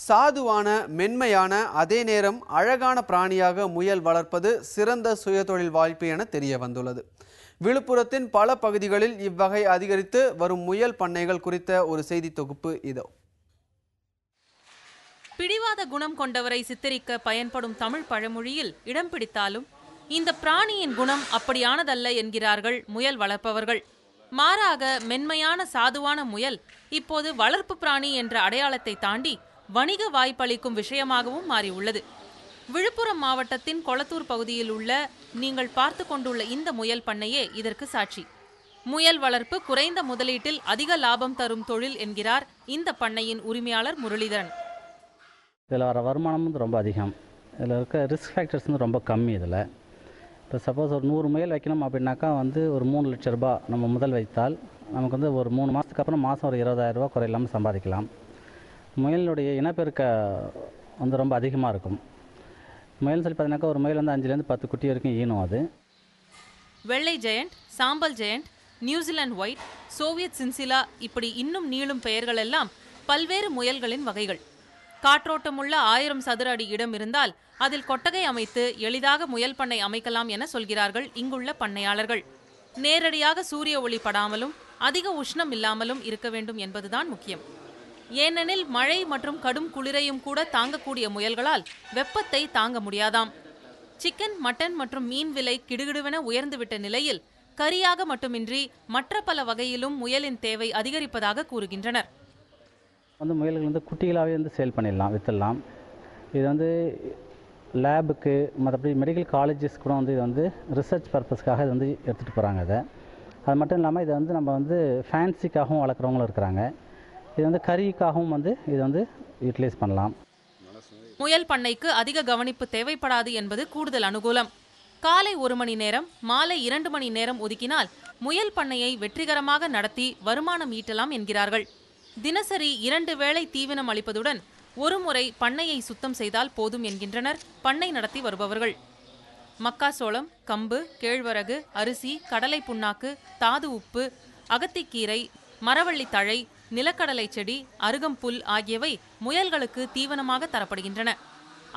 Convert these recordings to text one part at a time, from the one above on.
சாதுவான, மென்மையான, அதே நேரம் அழகான பிராணியாக முயல் வளர்ப்பது சிறந்த சுயதொழில் வாய்ப்பு என தெரிய வந்துள்ளது. விழுப்புரத்தின் பல பகுதிகளில் இவ்வகை அதிகரித்து வரும் முயல் பண்ணைகள் குறித்த ஒரு செய்தி தொகுப்பு இதோ. பிடிவாத குணம் கொண்டவரை சித்தரிக்க பயன்படும் தமிழ் பழமொழியில் இடம் பிடித்தாலும் இந்த பிராணியின் குணம் அப்படியானதல்ல என்கிறார்கள் முயல் வளர்ப்பவர்கள். மாறாக மென்மையான சாதுவான முயல் இப்போது வளர்ப்பு பிராணி என்ற அடையாளத்தை தாண்டி வணிக வாய்ப்பளிக்கும் விஷயமாகவும் மாறியுள்ளது. விழுப்புரம் மாவட்டத்தின் கொளத்தூர் பகுதியில் உள்ள நீங்கள் பார்த்து கொண்டுள்ள இந்த முயல் பண்ணையே இதற்கு சாட்சி. முயல் வளர்ப்பு குறைந்த முதலீட்டில் அதிக லாபம் தரும் தொழில் என்கிறார் இந்த பண்ணையின் உரிமையாளர் முரளிதரன். இதில் வர வருமானமும் ரொம்ப அதிகம். இதில் இருக்க ரிஸ்க் ஃபேக்டர்ஸ் ரொம்ப கம்மி. இதில் இப்போ சப்போஸ் ஒரு 100 முயல் வைக்கணும் அப்படின்னாக்கா ஒரு 3 லட்ச ரூபா நம்ம முதல் வைத்தால் நமக்கு ஒரு 3 மாதத்துக்கு அப்புறம் மாதம் ஒரு 20,000 ரூபா குறையில்லாமல் சம்பாதிக்கலாம். முயலுடைய இனப்பெருக்க ரொம்ப அதிகமாக இருக்கும். முயல் சொல்லி பார்த்தீங்கன்னாக்கா ஒரு முயல் 5லேருந்து 10 குட்டி வரைக்கும் ஈனும். அது வெள்ளை ஜெயண்ட், சாம்பல் giant, New Zealand white, Soviet chinchilla இப்படி இன்னும் நீளும் பெயர்கள் எல்லாம் பல்வேறு முயல்களின் வகைகள். காற்றோட்டமுள்ள 1000 சதுர அடி இடம் இருந்தால் அதில் கொட்டகை அமைத்து எளிதாக முயல் பண்ணை அமைக்கலாம் என சொல்கிறார்கள் இங்குள்ள பண்ணையாளர்கள். நேரடியாக சூரிய ஒளி படாமலும் அதிக உஷ்ணம் இல்லாமலும் இருக்க வேண்டும் என்பதுதான் முக்கியம். ஏனெனில் மழை மற்றும் கடும் குளிரையும் கூட தாங்கக்கூடிய முயல்களால் வெப்பத்தை தாங்க முடியாதாம். சிக்கன், மட்டன் மற்றும் மீன் விலை கிடுகிடுவென உயர்ந்துவிட்ட நிலையில் கறியாக மட்டுமின்றி மற்ற பல வகையிலும் முயலின் தேவை அதிகரிப்பதாக கூறுகின்றனர். முயல்கள் குட்டிகளாகவே சேல் பண்ணிடலாம், விற்றுடலாம். இது லேபுக்கு மற்றபடி மெடிக்கல் காலேஜஸ் கூட இது ரிசர்ச் பர்பஸ்க்காக இது எடுத்துகிட்டு போகிறாங்க. அது மட்டும் இல்லாமல் இதை நம்ம ஃபேன்சிக்காகவும் வளர்க்குறவங்களும் இருக்கிறாங்க. இது கறிக்காகவும் இது யூட்டிலைஸ் பண்ணலாம். முயல் பண்ணைக்கு அதிக கவனிப்பு தேவைப்படாது என்பது கூடுதல் அனுகூலம். காலை 1 மணி நேரம், மாலை 2 மணி நேரம் ஒதுக்கினால் முயல் பண்ணையை வெற்றிகரமாக நடத்தி வருமானம் ஈட்டலாம் என்கிறார்கள். தினசரி 2 வேளை தீவனம் அளிப்பதுடன் ஒரு முறை பண்ணையை சுத்தம் செய்தால் போதும் என்கின்றனர் பண்ணை நடத்தி வருபவர்கள். மக்காசோளம், கம்பு, கேழ்வரகு, அரிசி, கடலை புண்ணாக்கு, தாது உப்பு, அகத்திக்கீரை, மரவள்ளி தழை, நிலக்கடலை செடி, அருகம்புல் ஆகியவை முயல்களுக்கு தீவனமாக தரப்படுகின்றன.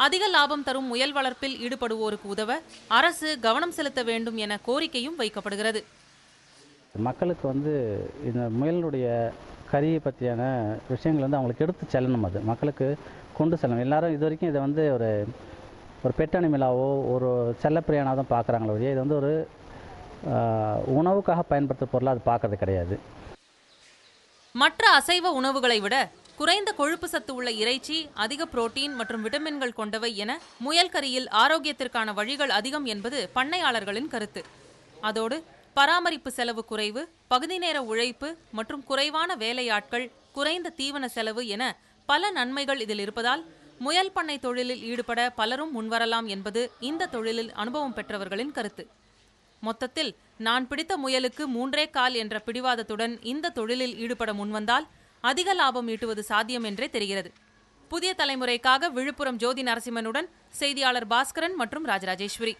அதிக லாபம் தரும் முயல் வளர்ப்பில் ஈடுபடுவோருக்கு உதவ அரசு கவனம் செலுத்த வேண்டும் என கோரிக்கையும் வைக்கப்படுகிறது. மக்களுக்கு இந்த முயலுடைய கறியை பற்றியான விஷயங்கள் அவங்களுக்கு எடுத்து செல்லணும். அது மக்களுக்கு கொண்டு செல்லணும். எல்லாரும் இது வரைக்கும் இதை ஒரு பெட் அனிமலாவோ ஒரு செல்லப்பிரியானாக தான் பார்க்குறாங்களோ ஒழிய இது ஒரு உணவுக்காக பயன்படுத்துகிற பொருளாக அது பார்க்கறது கிடையாது. மற்ற அசைவ உணவுகளை விட குறைந்த கொழுப்பு சத்து உள்ள இறைச்சி, அதிக புரோட்டீன் மற்றும் விட்டமின்கள் கொண்டவை என முயல் கறியில் ஆரோக்கியத்திற்கான வழிகள் அதிகம் என்பது பண்ணையாளர்களின் கருத்து. அதோடு பராமரிப்பு செலவு குறைவு, பகுதி நேர உழைப்பு மற்றும் குறைவான வேலையாட்கள், குறைந்த தீவன செலவு என பல நன்மைகள் இதில் இருப்பதால் முயல் பண்ணை தொழிலில் ஈடுபட பலரும் முன்வரலாம் என்பது இந்த தொழிலில் அனுபவம் பெற்றவர்களின் கருத்து. மொத்தத்தில் நான் பிடித்த முயலுக்கு 3 கால் என்ற பிடிவாதத்துடன் இந்த தொழிலில் ஈடுபட முன்வந்தால் அதிக லாபம் ஈட்டுவது சாத்தியம் என்றே தெரிகிறது. புதிய தலைமுறைக்காக விழுப்புரம் ஜோதி நரசிம்மனுடன் செய்தியாளர் பாஸ்கரன் மற்றும் ராஜராஜேஸ்வரி.